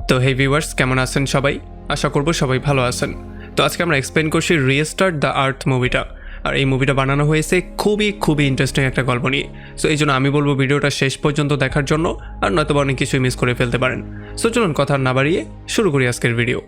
তো হে ভিউয়ার্স, কেমন আছেন সবাই? আশা করব সবাই ভালো আছেন। তো আজকে আমরা এক্সপ্লেন করছি রিস্টার্ট দ্য আর্থ মুভিটা। আর এই মুভিটা বানানো হয়েছে খুবই ইন্টারেস্টিং একটা গল্প নিয়ে। সো এই জন্য আমি বলবো ভিডিওটা শেষ পর্যন্ত দেখার জন্য, আর নয়তো অনেক কিছুই মিস করে ফেলতে পারেন। সো চলুন কথা না বাড়িয়ে শুরু করি আজকের ভিডিও।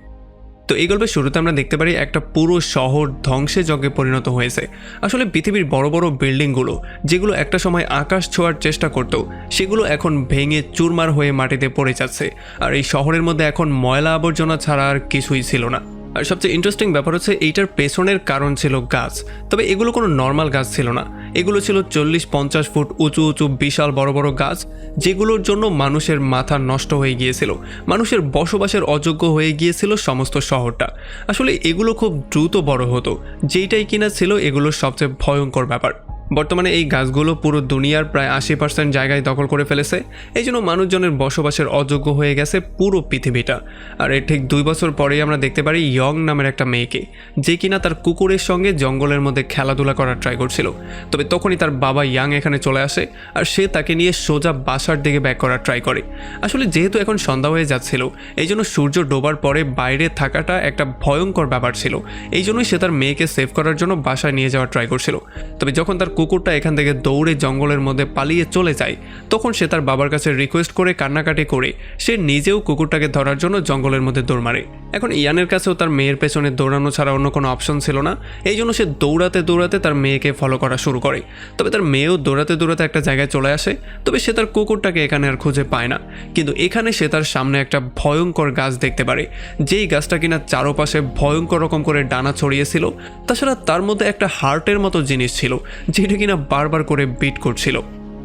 তো এই গল্পের শুরুতে আমরা দেখতে পারি একটা পুরো শহর ধ্বংসে যজ্ঞে পরিণত হয়েছে। আসলে পৃথিবীর বড় বড় বিল্ডিংগুলো যেগুলো একটা সময় আকাশ ছোঁয়ার চেষ্টা করত, সেগুলো এখন ভেঙে চুরমার হয়ে মাটিতে পড়ে যাচ্ছে। আর এই শহরের মধ্যে এখন ময়লা আবর্জনা ছাড়া আর কিছুই ছিল না। আর সবচেয়ে ইন্টারেস্টিং ব্যাপার হচ্ছে এইটার পেছনের কারণ ছিল গাছ। তবে এগুলো কোনো নর্মাল গাছ ছিল না, এগুলো ছিল 40-50 ফুট উঁচু উঁচু বিশাল বড় বড় গাছ, যেগুলোর জন্য মানুষের মাথা নষ্ট হয়ে গিয়েছিল, মানুষের বসবাসের অযোগ্য হয়ে গিয়েছিল সমস্ত শহরটা। আসলে এগুলো খুব দ্রুত বড় হতো, যেইটাই কিনা ছিল এগুলোর সবচেয়ে ভয়ঙ্কর ব্যাপার। বর্তমানে এই গাছগুলো পুরো দুনিয়ার প্রায় 80% জায়গায় দখল করে ফেলেছে। এই জন্য মানুষজনের বসবাসের অযোগ্য হয়ে গেছে পুরো পৃথিবীটা। আর এর ঠিক 2 বছর পরেই আমরা দেখতে পারি ইয়ং নামের একটা মেয়েকে, যে কিনা তার কুকুরের সঙ্গে জঙ্গলের মধ্যে খেলাধুলা করার ট্রাই করছিল। তবে তখনই তার বাবা ইয়াং এখানে চলে আসে, আর সে তাকে নিয়ে সোজা বাসার দিকে ব্যাক করার ট্রাই করে। আসলে যেহেতু এখন সন্ধ্যা হয়ে যাচ্ছিল, এই জন্য সূর্য ডোবার পরে বাইরে থাকাটা একটা ভয়ঙ্কর ব্যাপার ছিল। এই জন্যই সে তার মেয়েকে সেভ করার জন্য বাসায় নিয়ে যাওয়ার ট্রাই করছিল। তবে যখন তার কুকুরটা এখান থেকে দৌড়ে জঙ্গলের মধ্যে পালিয়ে চলে যায়, তখন সে তার বাবার কাছে রিকোয়েস্ট করে কান্নাকাটি করে সে নিজেও কুকুরটাকে ধরার জন্য জঙ্গলের মধ্যে দৌড় মারে। এখন ইয়ানের কাছেও তার মেয়ের পেছনে দৌড়ানো ছাড়া অন্য কোনো অপশন ছিল না। এই জন্য সে দৌড়াতে দৌড়াতে তার মেয়েকে ফলো করা শুরু করে। তবে তার মেয়েও দৌড়াতে দৌড়াতে একটা জায়গায় চলে আসে। তবে সে তার কুকুরটাকে এখানে আর খুঁজে পায় না। কিন্তু এখানে সে তার সামনে একটা ভয়ঙ্কর গাছ দেখতে পারে, যেই গাছটা কিনা চারপাশে ভয়ঙ্কর রকম করে ডানা ছড়িয়েছিল। তাছাড়া তার মধ্যে একটা হার্টের মতো জিনিস ছিল, যেটা কিনা বারবার করে বিট করছিল।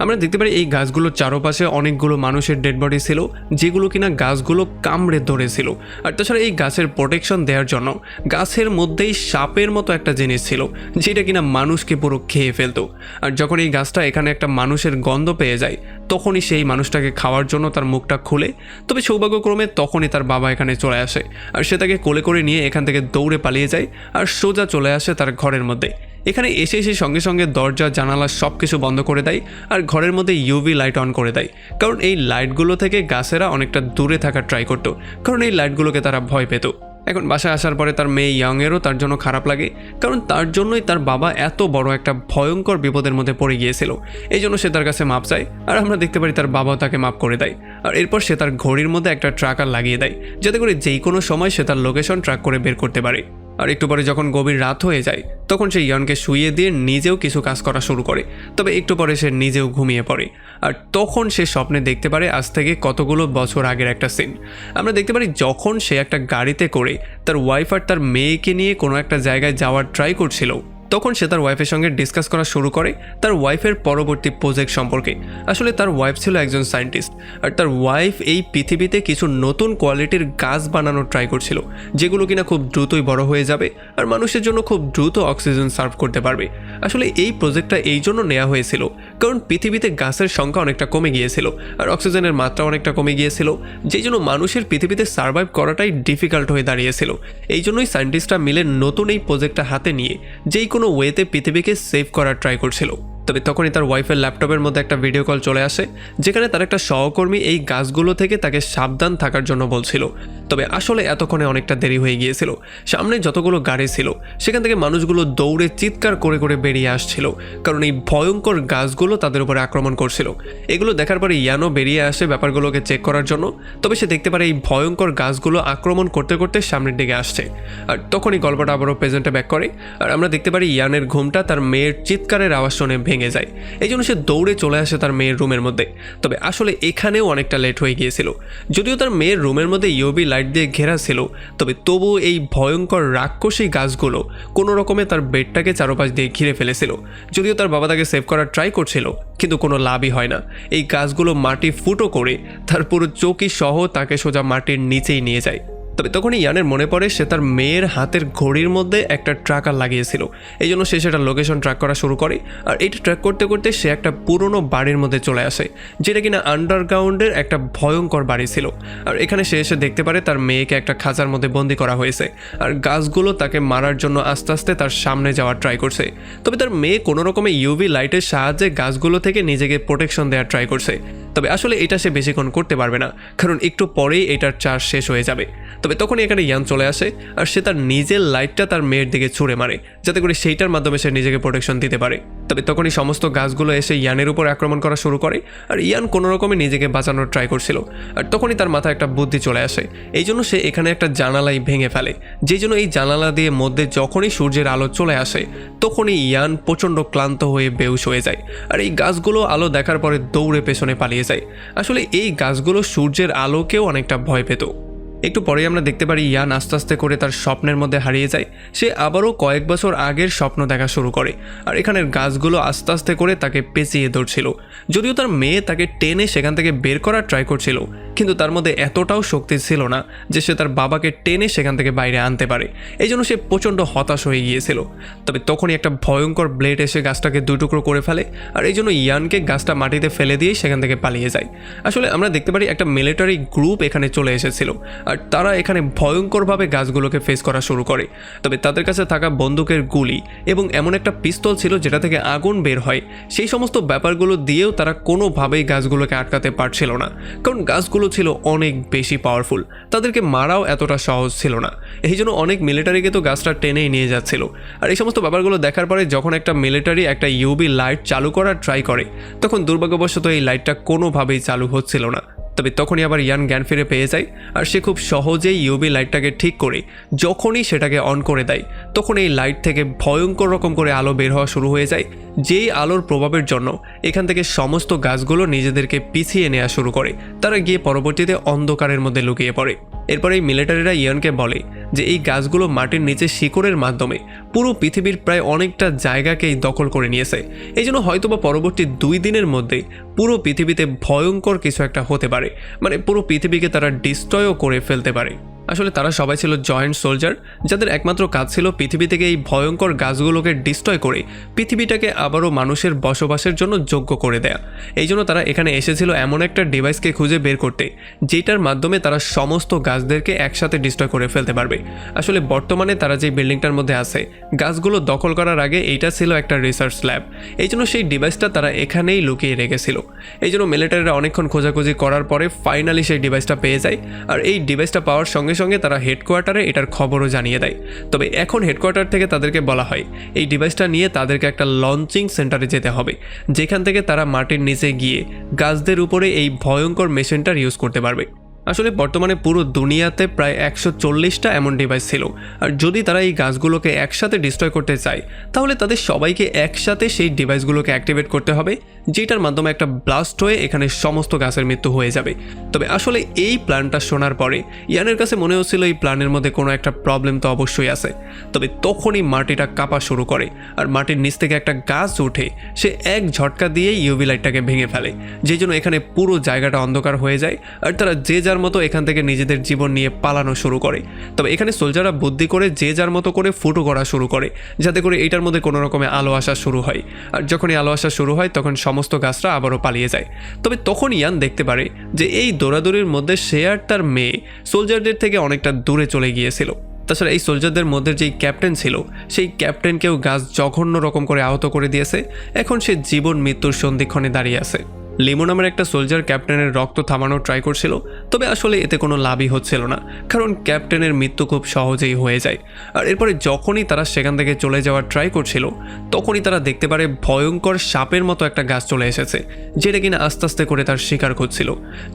আমরা দেখতে পারি এই গাছগুলোর চারপাশে অনেকগুলো মানুষের ডেড বডি ছিল, যেগুলো কিনা গাছগুলো কামড়ে ধরেছিল। আর তাছাড়া এই গাছের প্রোটেকশন দেওয়ার জন্য গাছের মধ্যেই সাপের মতো একটা জিনিস ছিল, যেটা কিনা মানুষকে পুরো খেয়ে ফেলতো। আর যখন এই গাছটা এখানে একটা মানুষের গন্ধ পেয়ে যায়, তখনই সেই মানুষটাকে খাওয়ার জন্য তার মুখটা খুলে। তবে সৌভাগ্যক্রমে তখনই তার বাবা এখানে চলে আসে, আর সে তাকে কোলে করে নিয়ে এখান থেকে দৌড়ে পালিয়ে যায়, আর সোজা চলে আসে তার ঘরের মধ্যে। এখানে এসে সঙ্গে সঙ্গে দরজা জানালা সব কিছু বন্ধ করে দেয়, আর ঘরের মধ্যে ইউভি লাইট অন করে দেয়। কারণ এই লাইটগুলো থেকে গাছেরা অনেকটা দূরে থাকার ট্রাই করতো, কারণ এই লাইটগুলোকে তারা ভয় পেত। এখন বাসায় আসার পরে তার মেয়ে ইয়াংয়েরও তার জন্য খারাপ লাগে, কারণ তার জন্যই তার বাবা এত বড় একটা ভয়ঙ্কর বিপদের মধ্যে পড়ে গিয়েছিল। এই জন্য সে তার কাছে মাপ চায়, আর আমরা দেখতে পারি তার বাবাও তাকে মাপ করে দেয়। আর এরপর সে তার ঘড়ির মধ্যে একটা ট্র্যাকার লাগিয়ে দেয়, যাতে করে যেই কোনো সময় সে তার লোকেশন ট্র্যাক করে বের করতে পারে। আর একটু পরে যখন গভীর রাত হয়ে যায়, তখন সে ইয়ানকে শুইয়ে দিয়ে নিজেও কিছু কাজ করা শুরু করে। তবে একটু পরে সে নিজেও ঘুমিয়ে পড়ে। আর তখন সে স্বপ্নে দেখতে পারে আজ থেকে কতগুলো বছর আগের একটা সিন। আমরা দেখতে পারি যখন সে একটা গাড়িতে করে তার ওয়াইফ আর তার মেয়েকে নিয়ে কোনো একটা জায়গায় যাওয়ার ট্রাই করছিল, তখন সে তার ওয়াইফের সঙ্গে ডিসকাস করা শুরু করে তার ওয়াইফের পরবর্তী প্রজেক্ট সম্পর্কে। আসলে তার ওয়াইফ ছিল একজন সায়েন্টিস্ট, আর তার ওয়াইফ এই পৃথিবীতে কিছু নতুন কোয়ালিটির গাছ বানানোর ট্রাই করছিল, যেগুলো কিনা খুব দ্রুতই বড় হয়ে যাবে আর মানুষের জন্য খুব দ্রুত অক্সিজেন সার্ভ করতে পারবে। আসলে এই প্রজেক্টটা এই জন্য নেওয়া হয়েছিল কারণ পৃথিবীতে গাছের সংখ্যা অনেকটা কমে গিয়েছিল, আর অক্সিজেনের মাত্রা অনেকটা কমে গিয়েছিল, যেই জন্য মানুষের পৃথিবীতে সার্ভাইভ করাটাই ডিফিকাল্ট হয়ে দাঁড়িয়েছিল। এই জন্যই সায়েন্টিস্টরা মিলে নতুন এই প্রজেক্টটা হাতে নিয়ে যেই কোনো ওয়েতে পৃথিবীকে সেভ করার ট্রাই করছিল। তবে তখনই তার ওয়াইফের ল্যাপটপের মধ্যে একটা ভিডিও কল চলে আসে, যেখানে তার একটা সহকর্মী এই গাছগুলো থেকে তাকে সাবধান থাকার জন্য বলছিল। তবে আসলে এতক্ষণে অনেকটা দেরি হয়ে গিয়েছিল। সামনে যতগুলো গাড়ি ছিল সেখান থেকে মানুষগুলো দৌড়ে চিৎকার করে করে বেরিয়ে আসছিল, কারণ এই ভয়ঙ্কর গাছগুলো তাদের উপরে আক্রমণ করছিল। এগুলো দেখার পরে ইয়ানও বেরিয়ে আসে ব্যাপারগুলোকে চেক করার জন্য। তবে সে দেখতে পারে এই ভয়ঙ্কর গাছগুলো আক্রমণ করতে করতে সামনের দিকে আসছে। আর তখনই গল্পটা আবারও প্রেজেন্টে ব্যাক করে, আর আমরা দেখতে পারি ইয়ানের ঘুমটা তার মেয়ের চিৎকারের আওয়াজ শুনে ভেঙে যায়। এই জন্য সে দৌড়ে চলে আসে তার মেয়ের রুমের মধ্যে। তবে আসলে এখানেও অনেকটা লেট হয়ে গিয়েছিল। যদিও তার মেয়ের রুমের মধ্যে ইউভি লাইট দিয়ে ঘেরা ছিল, তবে তবুও এই ভয়ঙ্কর রাক্ষসী গাছগুলো কোনো রকমে তার বেডটাকে চারপাশ দিয়ে ঘিরে ফেলেছিল। যদিও তার বাবা তাকে সেভ করার ট্রাই করছিল, কিন্তু কোনো লাভই হয় না। এই গাছগুলো মাটি ফুটো করে তার পুরো চৌকি সহ তাকে সোজা মাটির নিচেই নিয়ে যায়। তবে তখনই ইয়ানের মনে পড়ে সে তার মেয়ের হাতের ঘড়ির মধ্যে একটা ট্র্যাকার লাগিয়েছিল। এই জন্য সে সেটা লোকেশন ট্র্যাক করা শুরু করে, আর এটা ট্র্যাক করতে করতে সে একটা পুরনো বাড়ির মধ্যে চলে আসে, যেটা কিনা আন্ডারগ্রাউন্ডের একটা ভয়ঙ্কর বাড়ি ছিল। আর এখানে সে এসে দেখতে পারে তার মেয়েকে একটা খাঁচার মধ্যে বন্দি করা হয়েছে, আর গাছগুলো তাকে মারার জন্য আস্তে আস্তে তার সামনে যাওয়ার ট্রাই করছে। তবে তার মেয়ে কোনো রকমে ইউভি লাইটের সাহায্যে গাছগুলো থেকে নিজেকে প্রোটেকশন দেওয়ার ট্রাই করছে। তবে আসলে এটা সে বেশিক্ষণ করতে পারবে না, কারণ একটু পরেই এটার চার্জ শেষ হয়ে যাবে। তবে তখনই এখানে ইয়ান চলে আসে আর সে তার নিজের লাইটটা তার মেয়ের দিকে ছুঁড়ে মারে, যাতে করে সেইটার মাধ্যমে সে নিজেকে প্রোটেকশন দিতে পারে। তবে তখনই সমস্ত গাছগুলো এসে ইয়ানের উপর আক্রমণ করা শুরু করে, আর ইয়ান কোনো রকমে নিজেকে বাঁচানোর ট্রাই করছিল। আর তখনই তার মাথায় একটা বুদ্ধি চলে আসে, এই জন্য সে এখানে একটা জানালাই ভেঙে ফেলে, যেই জন্য এই জানালা দিয়ে মধ্যে যখনই সূর্যের আলো চলে আসে তখনই ইয়ান প্রচণ্ড ক্লান্ত হয়ে বেহুশ হয়ে যায়। আর এই গাছগুলো আলো দেখার পরে দৌড়ে পেছনে পালিয়ে যায়। আসলে এই গাছগুলো সূর্যের আলোকেও অনেকটা ভয় পেত। একটু পরেই আমরা দেখতে পারি ইয়ান আস্তে আস্তে করে তার স্বপ্নের মধ্যে হারিয়ে যায়। সে আবারও কয়েক বছর আগের স্বপ্ন দেখা শুরু করে, আর এখানের গাছগুলো আস্তে আস্তে করে তাকে পেঁচিয়ে ধরছিল। যদিও তার মেয়ে তাকে টেনে সেখান থেকে বের করার ট্রাই করছিল, কিন্তু তার মধ্যে এতটাও শক্তি ছিল না যে সে তার বাবাকে টেনে সেখান থেকে বাইরে আনতে পারে। এই জন্য সে প্রচণ্ড হতাশ হয়ে গিয়েছিল। তবে তখনই একটা ভয়ঙ্কর ব্লেড এসে গাছটাকে দুটুকরো করে ফেলে, আর এই জন্য ইয়ানকে গাছটা মাটিতে ফেলে দিয়ে সেখান থেকে পালিয়ে যায়। আসলে আমরা দেখতে পারি একটা মিলিটারি গ্রুপ এখানে চলে এসেছিল, আর তারা এখানে ভয়ঙ্করভাবে গাছগুলোকে ফেস করা শুরু করে। তবে তাদের কাছে থাকা বন্দুকের গুলি এবং এমন একটা পিস্তল ছিল যেটা থেকে আগুন বের হয়, সেই সমস্ত ব্যাপারগুলো দিয়েও তারা কোনোভাবেই গাছগুলোকে আটকাতে পারছিল না, কারণ গাছগুলো ছিল অনেক বেশি পাওয়ারফুল। তাদেরকে মারাও এতটা সহজ ছিল না। এই জন্য অনেক মিলিটারিকে তো গাছটা টেনেই নিয়ে যাচ্ছিল। আর এই সমস্ত ব্যাপারগুলো দেখার পরে যখন একটা মিলিটারি একটা ইউভি লাইট চালু করার ট্রাই করে, তখন দুর্ভাগ্যবশত এই লাইটটা কোনোভাবেই চালু হচ্ছিল না। তবে তখনই আবার ইয়ান জ্ঞান ফিরে পেয়ে যায়, আর সে খুব সহজেই ইউভি লাইটটাকে ঠিক করে যখনই সেটাকে অন করে দেয়, তখন এই লাইট থেকে ভয়ঙ্কর রকম করে আলো বের হওয়া শুরু হয়ে যায়, যেই আলোর প্রভাবের জন্য এখান থেকে সমস্ত গাছগুলো নিজেদেরকে পিছিয়ে নেওয়া শুরু করে। তারা গিয়ে পরবর্তীতে অন্ধকারের মধ্যে লুকিয়ে পড়ে। এরপরে এই মিলিটারিরা ইয়ানকে বলে যে এই গাছগুলো মাটির নিচে শিকড়ের মাধ্যমে পুরো পৃথিবীর প্রায় অনেকটা জায়গাকেই দখল করে নিয়েছে। এই জন্য হয়তোবা পরবর্তী 2 দিনের মধ্যে পুরো পৃথিবীতে ভয়ঙ্কর কিছু একটা হতে পারে, মানে পুরো পৃথিবীকে তারা ডিস্ট্রয়ও করে ফেলতে পারে। আসলে তারা সবাই ছিল জয়েন্ট সোলজার, যাদের একমাত্র কাজ ছিল পৃথিবী থেকে এই ভয়ঙ্কর গাছগুলোকে ডিস্ট্রয় করে পৃথিবীটাকে আবারও মানুষের বসবাসের জন্য যোগ্য করে দেয়া। এই জন্য তারা এখানে এসেছিল এমন একটা ডিভাইসকে খুঁজে বের করতে, যেটার মাধ্যমে তারা সমস্ত গাছদেরকে একসাথে ডিস্ট্রয় করে ফেলতে পারবে। আসলে বর্তমানে তারা যে বিল্ডিংটার মধ্যে আছে, গাছগুলো দখল করার আগে এইটা ছিল একটা রিসার্চ ল্যাব। এই জন্য সেই ডিভাইসটা তারা এখানেই লুকিয়ে রেখেছিল। এই জন্য মিলিটারিরা অনেকক্ষণ খোঁজাখুঁজি করার পরে ফাইনালি সেই ডিভাইসটা পেয়ে যায়, আর এই ডিভাইসটা পাওয়ার সঙ্গে সঙ্গে তারা হেডকোয়ার্টারে এটার খবরও জানিয়ে দেয়। তবে এখন হেডকোয়ার্টার থেকে তাদেরকে বলা হয় এই ডিভাইসটা নিয়ে তাদেরকে একটা লঞ্চিং সেন্টারে যেতে হবে, যেখান থেকে তারা মাটির নিচে গিয়ে গাছদের উপরে এই ভয়ঙ্কর মেশিনটার ইউজ করতে পারবে। আসলে বর্তমানে পুরো দুনিয়াতে প্রায় 140টা এমন ডিভাইস ছিল, আর যদি তারা এই গাছগুলোকে একসাথে ডিস্ট্রয় করতে চায় তাহলে তাদের সবাইকে একসাথে সেই ডিভাইসগুলোকে অ্যাক্টিভেট করতে হবে, যেটার মাধ্যমে একটা ব্লাস্ট হয়ে এখানে সমস্ত গাছের মৃত্যু হয়ে যাবে। তবে আসলে এই প্ল্যানটা শোনার পরে ইয়ানের কাছে মনে হচ্ছিল এই প্ল্যানের মধ্যে কোনো একটা প্রবলেম তো অবশ্যই আছে। তবে তখনই মাটিটা কাঁপা শুরু করে, আর মাটির নিচ থেকে একটা গাছ উঠে সে এক ঝটকা দিয়ে ইউভি লাইটটাকে ভেঙে ফেলে, যেই জন্য এখানে পুরো জায়গাটা অন্ধকার হয়ে যায়, আর তারা যে যার মতো এখান থেকে নিজেদের জীবন নিয়ে পালানো শুরু করে। তবে এখানে সোলজাররা বুদ্ধি করে যে যার মতো করে ফুটো করা শুরু করে, যাতে করে এটার মধ্যে কোনো রকমের আলো আসা শুরু হয়। আর যখনই আলো আসা শুরু হয় তখন সমস্ত গাছরা আবারও পালিয়ে যায়। তবে তখন ইয়ান দেখতে পারে যে এই দৌড়াদৌড়ির মধ্যে সে আর তার মেয়ে সোলজারদের থেকে অনেকটা দূরে চলে গিয়েছিল। তাছাড়া এই সোলজারদের মধ্যে যেই ক্যাপ্টেন ছিল, সেই ক্যাপ্টেনকেও গাছ জঘন্য রকম করে আহত করে দিয়েছে। এখন সে জীবন মৃত্যুর সন্ধিক্ষণে দাঁড়িয়ে আছে। লিমো নামের একটা সোলজার ক্যাপ্টেনের রক্ত থামানোর ট্রাই করছিল, তবে আসলে এতে কোনো লাভই হচ্ছিল না, কারণ ক্যাপ্টেনের মৃত্যু খুব সহজেই হয়ে যায়। আর এরপরে যখনই তারা সেখান থেকে চলে যাওয়ার ট্রাই করছিল, তখনই তারা দেখতে পারে ভয়ঙ্কর সাপের মতো একটা গাছ চলে এসেছে, যেটা কিনা আস্তে আস্তে করে তার শিকার করছিল।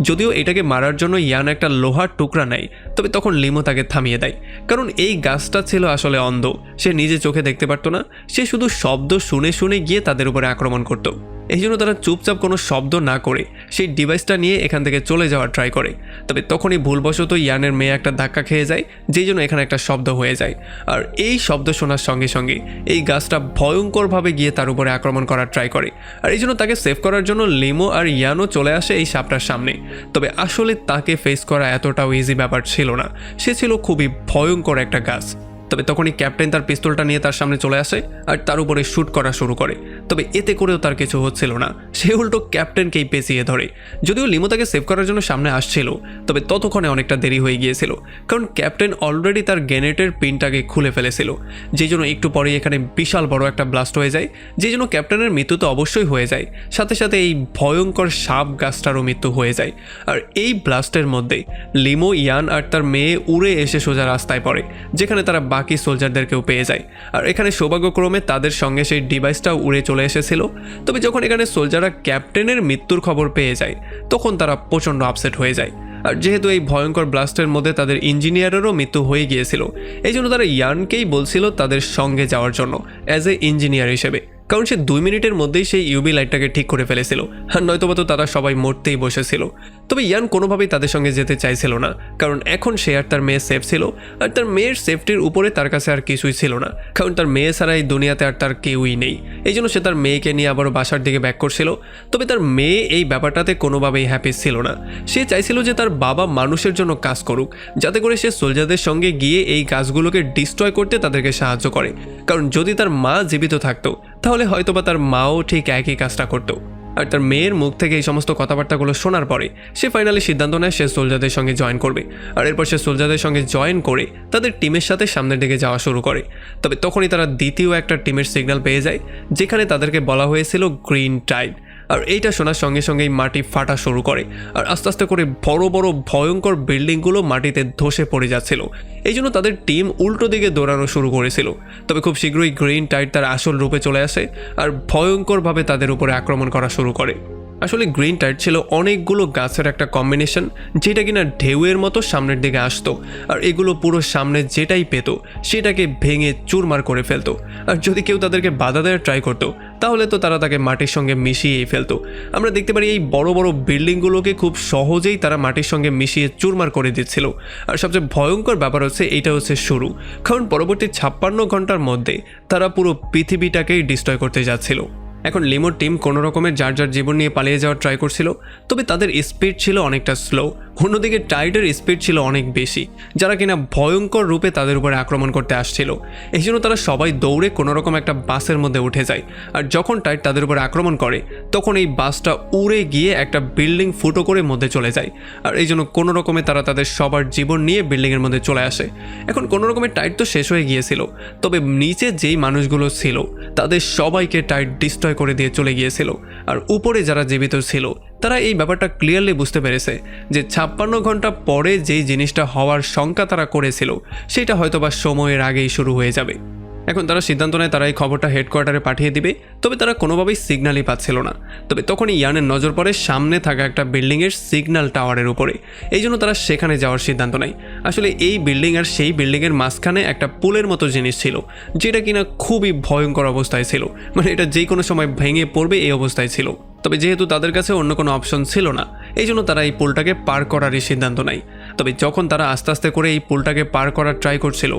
যদিও এটাকে মারার জন্য ইয়ান একটা লোহার টুকরা নেয়, তবে তখন লিমো তাকে থামিয়ে দেয়, কারণ এই গাছটা ছিল আসলে অন্ধ। সে নিজে চোখে দেখতে পারতো না, সে শুধু শব্দ শুনে শুনে গিয়ে তাদের উপরে আক্রমণ করত। এই জন্য তারা চুপচাপ কোনো শব্দ না করে সেই ডিভাইসটা নিয়ে এখান থেকে চলে যাওয়ার ট্রাই করে। তবে তখনই ভুলবশত ইয়ানের মেয়ে একটা ধাক্কা খেয়ে যায়, যেই জন্য এখানে একটা শব্দ হয়ে যায়। আর এই শব্দ শোনার সঙ্গে সঙ্গে এই গাছটা ভয়ঙ্করভাবে গিয়ে তার উপরে আক্রমণ করার ট্রাই করে। আর এই জন্য তাকে সেভ করার জন্য লিমো আর ইয়ানও চলে আসে এই সাপটার সামনে। তবে আসলে তাকে ফেস করা এতটাও ইজি ব্যাপার ছিল না, সে ছিল খুবই ভয়ঙ্কর একটা গাছ। তবে তখনই ক্যাপ্টেন তার পিস্তলটা নিয়ে তার সামনে চলে আসে আর তার উপরে শ্যুট করা শুরু করে। তবে এতে করেও তার কিছু হচ্ছিল না, সে উল্টো ক্যাপ্টেনকেই পেঁচিয়ে ধরে। যদিও লিমো তাকে সেভ করার জন্য সামনে আসছিল, তবে ততক্ষণে অনেকটা দেরি হয়ে গিয়েছিল, কারণ ক্যাপ্টেন অলরেডি তার গ্রেনেডের পিনটাকে খুলে ফেলেছিল, যেই জন্য একটু পরেই এখানে বিশাল বড় একটা ব্লাস্ট হয়ে যায়, যেই জন্য ক্যাপ্টেনের মৃত্যু তো অবশ্যই হয়ে যায়, সাথে সাথে এই ভয়ঙ্কর সাপ গাছটারও মৃত্যু হয়ে যায়। আর এই ব্লাস্টের মধ্যে লিমো, ইয়ান আর তার মেয়ে উড়ে এসে সোজা রাস্তায় পড়ে, যেখানে তারা বাকি সোলজারদেরকেও পেয়ে যায়। আর এখানে সৌভাগ্যক্রমে তাদের সঙ্গে সেই ডিভাইসটাও উড়ে চলে এসেছিল। তবে যখন এখানে সোলজাররা ক্যাপ্টেনের মৃত্যুর খবর পেয়ে যায়, তখন তারা প্রচণ্ড আপসেট হয়ে যায়। আর যেহেতু এই ভয়ঙ্কর ব্লাস্টের মধ্যে তাদের ইঞ্জিনিয়ারেরও মৃত্যু হয়ে গিয়েছিল, এই জন্য তারা ইয়ানকেই বলছিল তাদের সঙ্গে যাওয়ার জন্য অ্যাজ এ ইঞ্জিনিয়ার হিসেবে, কারণ সে 2 মিনিটের মধ্যেই সেই ইউবি লাইটটাকে ঠিক করে ফেলেছিল, আর নয়তোবা তো তারা সবাই মরতেই বসেছিল। তবে ইয়ান কোনোভাবেই তাদের সঙ্গে যেতে চাইছিল না, কারণ এখন সে আর তার মেয়ে সেফ ছিল, আর তার মেয়ের সেফটির উপরে তার কাছে আর কিছুই ছিল না, কারণ তার মেয়ে ছাড়া এই দুনিয়াতে আর তার কেউই নেই। এই জন্য সে তার মেয়েকে নিয়ে আবারও বাসার দিকে ব্যাক করছিল। তবে তার মেয়ে এই ব্যাপারটাতে কোনোভাবেই হ্যাপি ছিল না। সে চাইছিল যে তার বাবা মানুষের জন্য কাজ করুক, যাতে করে সে সোলজারদের সঙ্গে গিয়ে এই গাছগুলোকে ডিস্ট্রয় করতে তাদেরকে সাহায্য করে, কারণ যদি তার মা জীবিত থাকতো তাহলে হয়তোবা তার মাও ঠিক একই কাজটা করতো। আর তার মেয়ের মুখ থেকে এই সমস্ত কথাবার্তাগুলো শোনার পরে সে ফাইনালি সিদ্ধান্ত নেয় সে সোলজারদের সঙ্গে জয়েন করবে। আর এরপর সে সোলজারদের সঙ্গে জয়েন করে তাদের টিমের সাথে সামনের দিকে যাওয়া শুরু করে। তবে তখনই তারা দ্বিতীয় একটা টিমের সিগন্যাল পেয়ে যায়, যেখানে তাদেরকে বলা হয়েছিল গ্রিন টাইড। আর এইটা শোনার সঙ্গে সঙ্গেই মাটি ফাটা শুরু করে, আর আস্তে আস্তে করে বড় বড় ভয়ঙ্কর বিল্ডিংগুলো মাটিতে ধসে পড়ে যাচ্ছিল। এই জন্য তাদের টিম উল্টো দিকে দৌড়ানো শুরু করেছিল। তবে খুব শীঘ্রই গ্রিন টাইড তার আসল রূপে চলে আসে আর ভয়ঙ্করভাবে তাদের উপরে আক্রমণ করা শুরু করে। আসলে গ্রিন টাইড ছিল অনেকগুলো গাছের একটা কম্বিনেশন, যেটা কিনা ঢেউয়ের মতো সামনের দিকে আসতো, আর এগুলো পুরো সামনে যেটাই পেত সেটাকে ভেঙে চুরমার করে ফেলতো। আর যদি কেউ তাদেরকে বাধা দেওয়ার ট্রাই করতো, তাহলে তো তারা তাকে মাটির সঙ্গে মিশিয়েই ফেলতো। আমরা দেখতে পারি এই বড় বড় বিল্ডিংগুলোকে খুব সহজেই তারা মাটির সঙ্গে মিশিয়ে চুরমার করে দিচ্ছিল। আর সবচেয়ে ভয়ঙ্কর ব্যাপার হচ্ছে এইটা হচ্ছে শুরু, কারণ পরবর্তী 56 ঘন্টার মধ্যে তারা পুরো পৃথিবীটাকেই ডিস্ট্রয় করতে যাচ্ছিল। এখন লিমোর টিম কোনো রকমের যার যার জীবন নিয়ে পালিয়ে যাওয়ার ট্রাই করছিল, তবে তাদের স্পিড ছিল অনেকটা স্লো। অন্যদিকে টাইডের স্পিড ছিল অনেক বেশি, যারা কিনা ভয়ঙ্কর রূপে তাদের উপরে আক্রমণ করতে আসছিল। এই জন্য তারা সবাই দৌড়ে কোনো রকম একটা বাসের মধ্যে উঠে যায়। আর যখন টাইড তাদের উপরে আক্রমণ করে, তখন এই বাসটা উড়ে গিয়ে একটা বিল্ডিং ফুটো করে মধ্যে চলে যায়। আর এই জন্য কোনো রকমে তারা তাদের সবার জীবন নিয়ে বিল্ডিংয়ের মধ্যে চলে আসে। এখন কোনো রকমের টাইড তো শেষ হয়ে গিয়েছিল, তবে নিচে যেই মানুষগুলো ছিল তাদের সবাইকে টাইড ডিস্ট্রয় করে দিয়ে চলে গিয়েছিল। আর উপরে যারা জীবিত ছিল তারা এই ব্যাপারটা ক্লিয়ারলি বুঝতে পেরেছে যে 56 ঘন্টা পরে যেই জিনিসটা হওয়ার শঙ্কা তারা করেছিল, সেটা হয়তোবা সময়ের আগেই শুরু হয়ে যাবে। এখন তারা সিদ্ধান্ত নেয় তারা এই খবরটা হেডকোয়ার্টারে পাঠিয়ে দিবে, তবে তারা কোনোভাবেই সিগন্যালই পাচ্ছিল না। তবে তখনই ইয়ানের নজর পড়ে সামনে থাকা একটা বিল্ডিংয়ের সিগন্যাল টাওয়ারের উপরে। এই জন্য তারা সেখানে যাওয়ার সিদ্ধান্ত নেয়। আসলে এই বিল্ডিং আর সেই বিল্ডিংয়ের মাঝখানে একটা পুলের মতো জিনিস ছিল, যেটা কিনা খুবই ভয়ঙ্কর অবস্থায় ছিল, মানে এটা যে কোনো সময় ভেঙে পড়বে এই অবস্থায় ছিল। তবে যেহেতু তাদের কাছে অন্য কোনো অপশন ছিল না, এই জন্য তারা এই পুলটাকে পার করারই সিদ্ধান্ত নেয়। তবে যখন তারা আস্তে আস্তে করে এই পুলটাকে পার করার ট্রাই করছিল,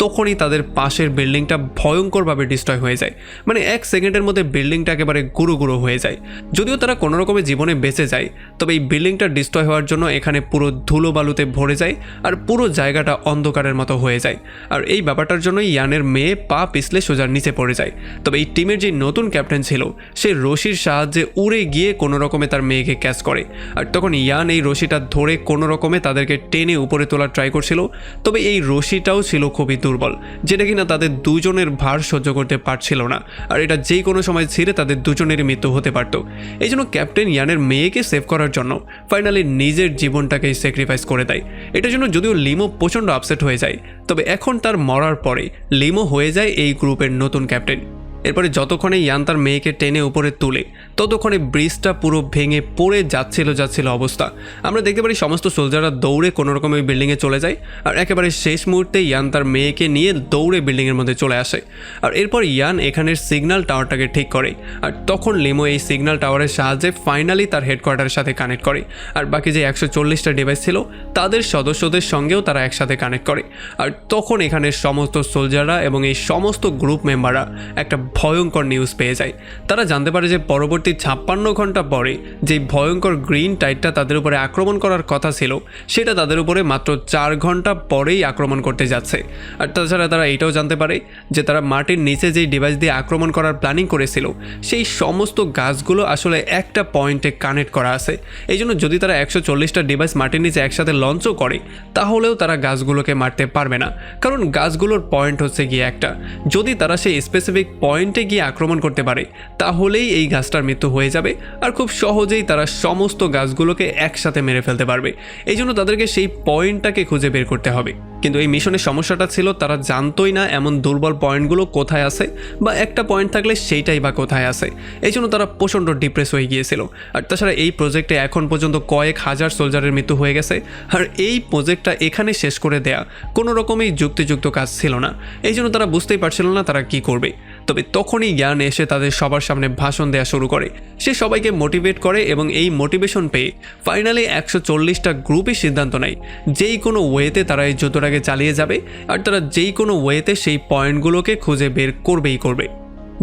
তখনই তাদের পাশের বিল্ডিংটা ভয়ঙ্করভাবে ডিস্ট্রয় হয়ে যায়। মানে 1 সেকেন্ডের মধ্যে বিল্ডিংটা একেবারে গুঁড়ো গুঁড়ো হয়ে যায়। যদিও তারা কোনো রকমের জীবনে বেঁচে যায়, তবে এই বিল্ডিংটা ডিস্ট্রয় হওয়ার জন্য এখানে পুরো ধুলো বালুতে ভরে যায়, আর পুরো জায়গাটা অন্ধকারের মতো হয়ে যায়। আর এই ব্যাপারটার জন্যই ইয়ানের মেয়ে পা পিছলে সোজার নিচে পড়ে যায়। তবে এই টিমের যে নতুন ক্যাপ্টেন ছিল, সে রশির সাহায্যে উড়ে গিয়ে কোনো রকমে তার মেয়েকে ক্যাচ করে। আর তখন ইয়ান এই রশিটা ধরে কোনো রকমে তাদেরকে টেনে উপরে তোলার ট্রাই করছিল। তবে এই রশিটাও ছিল খুবই দুর্বল, যেটা কিনা তাদের দুজনের ভার সহ্য করতে পারছিল না। আর এটা যে কোনো সময় ছিঁড়ে তাদের দুজনেরই মৃত্যু হতে পারত। এই জন্য ক্যাপ্টেন ইয়ানের মেয়েকে সেভ করার জন্য ফাইনালি নিজের জীবনটাকেই স্যাক্রিফাইস করে দেয়। এটার জন্য যদিও লিমো প্রচণ্ড আপসেট হয়ে যায়, তবে এখন তার মরার পরে লিমো হয়ে যায় এই গ্রুপের নতুন ক্যাপ্টেন। এরপরে যতক্ষণে ইয়ান তার মেয়েকে টেনে উপরে তুলে, ততক্ষণে ব্রিজটা পুরো ভেঙে পড়ে যাচ্ছিল অবস্থা। আমরা দেখতে পারি সমস্ত সোলজাররা দৌড়ে কোনো রকম ওই বিল্ডিংয়ে চলে যায়। আর একেবারে শেষ মুহূর্তে ইয়ান তার মেয়েকে নিয়ে দৌড়ে বিল্ডিংয়ের মধ্যে চলে আসে। আর এরপর ইয়ান এখানের সিগন্যাল টাওয়ারটাকে ঠিক করে। আর তখন লিমো এই সিগন্যাল টাওয়ারের সাহায্যে ফাইনালি তার হেডকোয়ার্টারের সাথে কানেক্ট করে। আর বাকি যে 140টা ডিভাইস ছিল তাদের সদস্যদের সঙ্গেও তারা একসাথে কানেক্ট করে। আর তখন এখানের সমস্ত সোলজাররা এবং এই সমস্ত গ্রুপ মেম্বাররা একটা ভয়ঙ্কর নিউজ পেয়ে যায়। তারা জানতে পারে যে পরবর্তী 56 ঘন্টা পরে যে ভয়ঙ্কর গ্রিন টাইডটা তাদের উপরে আক্রমণ করার কথা ছিল সেটা তাদের উপরে মাত্র 4 ঘন্টা পরেই আক্রমণ করতে যাচ্ছে। আর তাছাড়া তারা এটাও জানতে পারে যে তারা মাটির নিচে যেই ডিভাইস দিয়ে আক্রমণ করার প্ল্যানিং করেছিল সেই সমস্ত গাছগুলো আসলে একটা পয়েন্টে কানেক্ট করা আছে। এই জন্য যদি তারা 140টা ডিভাইস মাটির নিচে একসাথে লঞ্চও করে তাহলেও তারা গাছগুলোকে মারতে পারবে না, কারণ গাছগুলোর পয়েন্ট হচ্ছে গিয়ে একটা। যদি তারা সেই স্পেসিফিক পয়েন্টে গিয়ে আক্রমণ করতে পারে তাহলেই এই গাছটার মৃত্যু হয়ে যাবে, আর খুব সহজেই তারা সমস্ত গাছগুলোকে একসাথে মেরে ফেলতে পারবে। এই জন্য তাদেরকে সেই পয়েন্টটাকে খুঁজে বের করতে হবে। কিন্তু এই মিশনের সমস্যাটা ছিল তারা জানতোই না এমন দুর্বল পয়েন্টগুলো কোথায় আছে, বা একটা পয়েন্ট থাকলে সেইটাই বা কোথায় আছে। এই জন্য তারা প্রচণ্ড ডিপ্রেস হয়ে গিয়েছিল। আর তাছাড়া এই প্রজেক্টে এখন পর্যন্ত কয়েক হাজার সোলজারের মৃত্যু হয়ে গেছে, আর এই প্রজেক্টটা এখানে শেষ করে দেয়া কোনো রকমই যুক্তিযুক্ত কাজ ছিল না। এই জন্য তারা বুঝতেই পারছিল না তারা কি করবে। তবে তখনই জ্ঞান এসে তাদের সবার সামনে ভাষণ দেওয়া শুরু করে। সে সবাইকে মোটিভেট করে এবং এই মোটিভেশন পেয়ে ফাইনালি 140টা গ্রুপই সিদ্ধান্ত নেয় যেই কোনো ওয়েতে তারা এই যুদ্ধটাকে চালিয়ে যাবে, আর তারা যেই কোনো ওয়েতে সেই পয়েন্টগুলোকে খুঁজে বের করবেই করবে।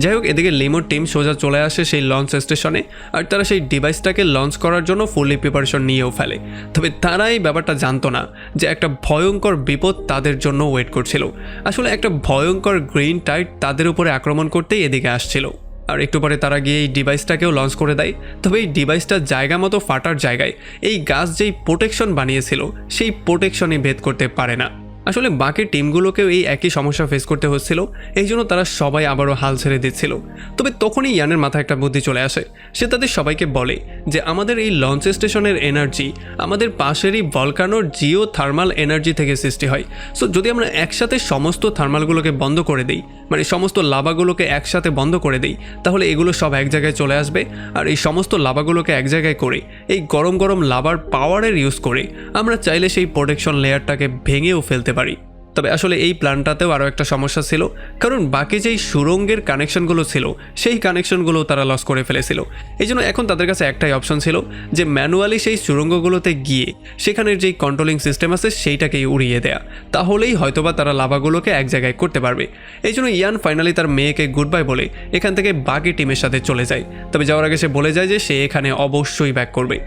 যাই হোক, এদিকে লিমোর টিম সোজা চলে আসে সেই লঞ্চ স্টেশনে, আর তারা সেই ডিভাইসটাকে লঞ্চ করার জন্য ফুললি প্রিপারেশন নিয়েও ফেলে। তবে তারা এই ব্যাপারটা জানতো না যে একটা ভয়ঙ্কর বিপদ তাদের জন্য ওয়েট করছিল। আসলে একটা ভয়ঙ্কর গ্রিন টাইড তাদের উপরে আক্রমণ করতেই এদিকে আসছিল। আর একটু পরে তারা গিয়ে এই ডিভাইসটাকেও লঞ্চ করে দেয়। তবে এই ডিভাইসটা জায়গা মতো ফাটার জায়গায় এই গাছ যেই প্রোটেকশন বানিয়েছিল সেই প্রোটেকশনই ভেদ করতে পারে না। আসলে বাকি টিমগুলোকেও এই একই সমস্যা ফেস করতে হচ্ছিল, এই জন্য তারা সবাই আবারও হাল ছেড়ে দিচ্ছিল। তবে তখনই ইয়ানের মাথায় একটা বুদ্ধি চলে আসে। সে তাদের সবাইকে বলে যে আমাদের এই লঞ্চ স্টেশনের এনার্জি আমাদের পাশেরই ভলকানোর জিও থার্মাল এনার্জি থেকে সৃষ্টি হয়। সো যদি আমরা একসাথে সমস্ত থার্মালগুলোকে বন্ধ করে দিই, মানে সমস্ত লাভাগুলোকে একসাথে বন্ধ করে দিই, তাহলে এগুলো সব এক জায়গায় চলে আসবে। আর এই সমস্ত লাভাগুলোকে এক জায়গায় করে এই গরম গরম লাভার পাওয়ারের ইউজ করে আমরা চাইলে সেই প্রোটেকশন লেয়ারটাকে ভেঙেও ফেলতে পারি। তবে আসলে এই প্ল্যানটাতেও আরও একটা সমস্যা ছিল, কারণ বাকি যেই সুরঙ্গের কানেকশনগুলো ছিল সেই কানেকশনগুলো তারা লস করে ফেলেছিল। এই জন্য এখন তাদের কাছে একটাই অপশন ছিল যে ম্যানুয়ালি সেই সুরঙ্গগুলোতে গিয়ে সেখানের যেই কন্ট্রোলিং সিস্টেম আছে সেইটাকেই উড়িয়ে দেয়া, তাহলেই হয়তোবা তারা লাভাগুলোকে এক জায়গায় করতে পারবে। এই জন্য ইয়ান ফাইনালি তার মেয়েকে গুড বাই বলে এখান থেকে বাকি টিমের সাথে চলে যায়। তবে যাওয়ার আগে সে বলে যায় যে সে এখানে অবশ্যই ব্যাক করবে।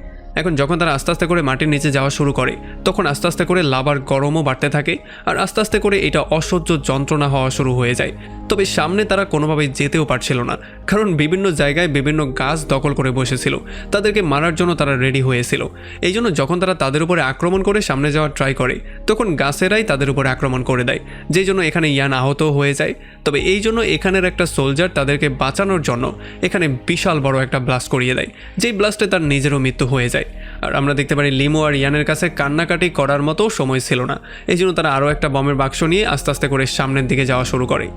এখন যখন তারা আস্তে আস্তে করে মাটির নিচে যাওয়া শুরু করে তখন আস্তে আস্তে করে লাভার গরমও বাড়তে থাকে, আর আস্তে আস্তে করে এটা অসহ্য যন্ত্রণা হওয়া শুরু হয়ে যায়। তবে সামনে তারা কোনোভাবেই যেতেও পারছিল না, কারণ বিভিন্ন জায়গায় বিভিন্ন গাছ দখল করে বসেছিল, তাদেরকে মারার জন্য তারা রেডি হয়েছিল। এই জন্য যখন তারা তাদের উপরে আক্রমণ করে সামনে যাওয়ার ট্রাই করে তখন গাছেরাই তাদের উপরে আক্রমণ করে দেয়, যেই জন্য এখানে ইয়ান আহত হয়ে যায়। তবে এই জন্য এখানের একটা সোলজার তাদেরকে বাঁচানোর জন্য এখানে বিশাল বড় একটা ব্লাস্ট করিয়ে দেয়, যেই ব্লাস্টে তার নিজেরও মৃত্যু হয়ে যায়। আর আমরা দেখতে পারি লিমো আর ইয়ানের কাছে কান্নাকাটি করার মতো সময় ছিল না, এই জন্য তারা আরও একটা বমের বাক্স নিয়ে আস্তে আস্তে করে সামনের দিকে যাওয়া শুরু করে।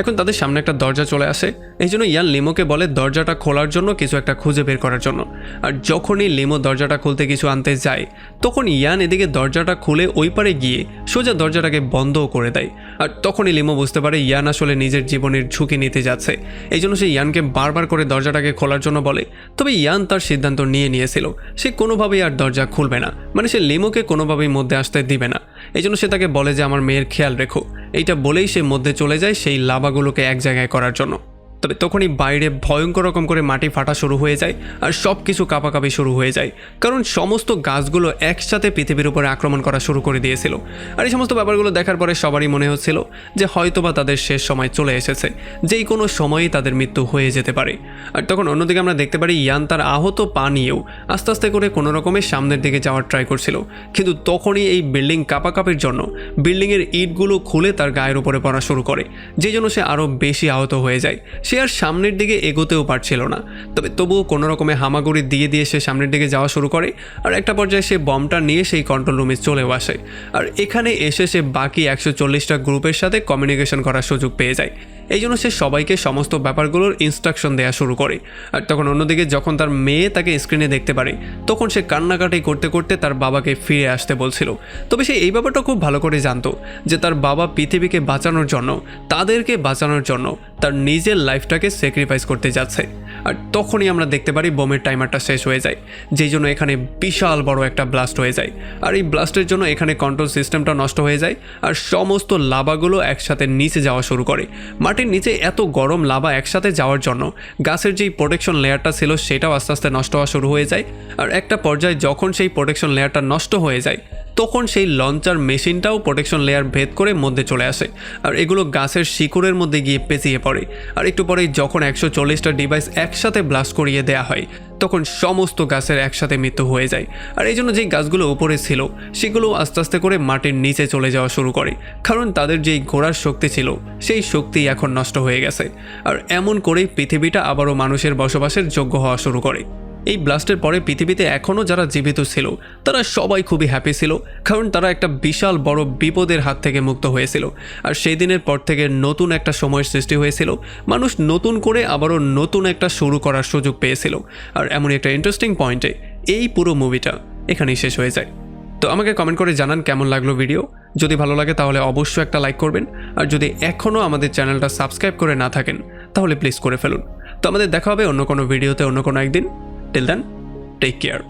এখন তাদের সামনে একটা দরজা চলে আসে, এই জন্য ইয়ান লিমোকে বলে দরজাটা খোলার জন্য কিছু একটা খুঁজে বের করার জন্য। আর যখনই লিমো দরজাটা খুলতে কিছু আনতে যায় তখন ইয়ান এদিকে দরজাটা খুলে ওই পারে গিয়ে সোজা দরজাটাকে বন্ধও করে দেয়। আর তখনই লিমো বুঝতে পারে ইয়ান আসলে নিজের জীবনের ঝুঁকি নিতে যাচ্ছে, এই জন্য সে ইয়ানকে বারবার করে দরজাটাকে খোলার জন্য বলে। তবে ইয়ান তার সিদ্ধান্ত নিয়েছিল সে কোনোভাবেই আর দরজা খুলবে না, মানে সে লিমোকে কোনোভাবেই মধ্যে আসতে দিবে না। এই জন্য সে তাকে বলে যে আমার মেয়ের খেয়াল রেখো, এইটা বলেই সে মধ্যে চলে যায় সেই লাভাগুলোকে এক জায়গায় করার জন্য। তবে তখনই বাইরে ভয়ঙ্কর রকম করে মাটি ফাটা শুরু হয়ে যায় আর সব কিছু কাঁপাকাঁপি শুরু হয়ে যায়, কারণ সমস্ত গাছগুলো একসাথে পৃথিবীর উপরে আক্রমণ করা শুরু করে দিয়েছিল। আর এই সমস্ত ব্যাপারগুলো দেখার পরে সবারই মনে হচ্ছিল যে হয়তোবা তাদের শেষ সময় চলে এসেছে, যেই কোনো সময়ই তাদের মৃত্যু হয়ে যেতে পারে। আর তখন অন্যদিকে আমরা দেখতে পারি ইয়ান তার আহত পা নিয়েও আস্তে আস্তে করে কোনো রকমের সামনের দিকে যাওয়ার ট্রাই করছিল, কিন্তু তখনই এই বিল্ডিং কাঁপাকাঁপির জন্য বিল্ডিংয়ের ইটগুলো খুলে তার গায়ের উপরে পড়া শুরু করে, যেই জন্য সে আরও বেশি আহত হয়ে যায়। সে আর সামনের দিকে এগোতেও পারছিল না, তবে তবুও কোনো রকমে হামাগুড়ি দিয়ে সে সামনের দিকে যাওয়া শুরু করে। আর একটা পর্যায়ে সে বমটা নিয়ে সেই কন্ট্রোল রুমে চলেও আসে, আর এখানে এসে সে বাকি 140টা গ্রুপের সাথে কমিউনিকেশন করার সুযোগ পেয়ে যায়। এই জন্য সে সবাইকে সমস্ত ব্যাপারগুলোর ইনস্ট্রাকশন দেওয়া শুরু করে। আর তখন অন্যদিকে যখন তার মেয়ে তাকে স্ক্রিনে দেখতে পারে তখন সে কান্নাকাটি করতে করতে তার বাবাকে ফিরে আসতে বলছিল। তবে সে এই ব্যাপারটা খুব ভালো করে জানতো যে তার বাবা পৃথিবীকে বাঁচানোর জন্য, তাদেরকে বাঁচানোর জন্য তার নিজের লাইফ লাইফটাকে স্যাক্রিফাইস করতে যাচ্ছে। আর তখনই আমরা দেখতে পারি বোমের টাইমারটা শেষ হয়ে যায়, যেই জন্য এখানে বিশাল বড় একটা ব্লাস্ট হয়ে যায়। আর এই ব্লাস্টের জন্য এখানে কন্ট্রোল সিস্টেমটা নষ্ট হয়ে যায় আর সমস্ত লাভাগুলো একসাথে নিচে যাওয়া শুরু করে। মাটির নিচে এত গরম লাভা একসাথে যাওয়ার জন্য গাছের যেই প্রোটেকশন লেয়ারটা ছিল সেটাও আস্তে আস্তে নষ্ট হওয়া শুরু হয়ে যায়। আর একটা পর্যায়ে যখন সেই প্রোটেকশন লেয়ারটা নষ্ট হয়ে যায় তখন সেই লঞ্চার মেশিনটাও প্রোটেকশন লেয়ার ভেদ করে মধ্যে চলে আসে আর এগুলো গাছের শিকড়ের মধ্যে গিয়ে পেঁচিয়ে পড়ে। আর একটু পরেই যখন 140টা ডিভাইস একসাথে ব্লাস্ট করিয়ে দেওয়া হয় তখন সমস্ত গাছের একসাথে মৃত্যু হয়ে যায়। আর এই জন্য যেই গাছগুলো উপরে ছিল সেগুলো আস্তে আস্তে করে মাটির নিচে চলে যাওয়া শুরু করে, কারণ তাদের যেই ঘোরার শক্তি ছিল সেই শক্তি এখন নষ্ট হয়ে গেছে। আর এমন করেই পৃথিবীটা আবারও মানুষের বসবাসের যোগ্য হওয়া শুরু করে। এই ব্লাস্টের পরে পৃথিবীতে এখনও যারা জীবিত ছিল তারা সবাই খুবই হ্যাপি ছিল, কারণ তারা একটা বিশাল বড় বিপদের হাত থেকে মুক্ত হয়েছিল। আর সেই দিনের পর থেকে নতুন একটা সময়ের সৃষ্টি হয়েছিল, মানুষ নতুন করে আবারও নতুন একটা শুরু করার সুযোগ পেয়েছিল। আর এমন একটা ইন্টারেস্টিং পয়েন্টে এই পুরো মুভিটা এখানেই শেষ হয়ে যায়। তো আমাকে কমেন্ট করে জানান কেমন লাগলো ভিডিও। যদি ভালো লাগে তাহলে অবশ্যই একটা লাইক করবেন, আর যদি এখনও আমাদের চ্যানেলটা সাবস্ক্রাইব করে না থাকেন তাহলে প্লিজ করে ফেলুন। তো আমাদের দেখা হবে অন্য কোনো ভিডিওতে অন্য কোনো একদিন। Till then, take care.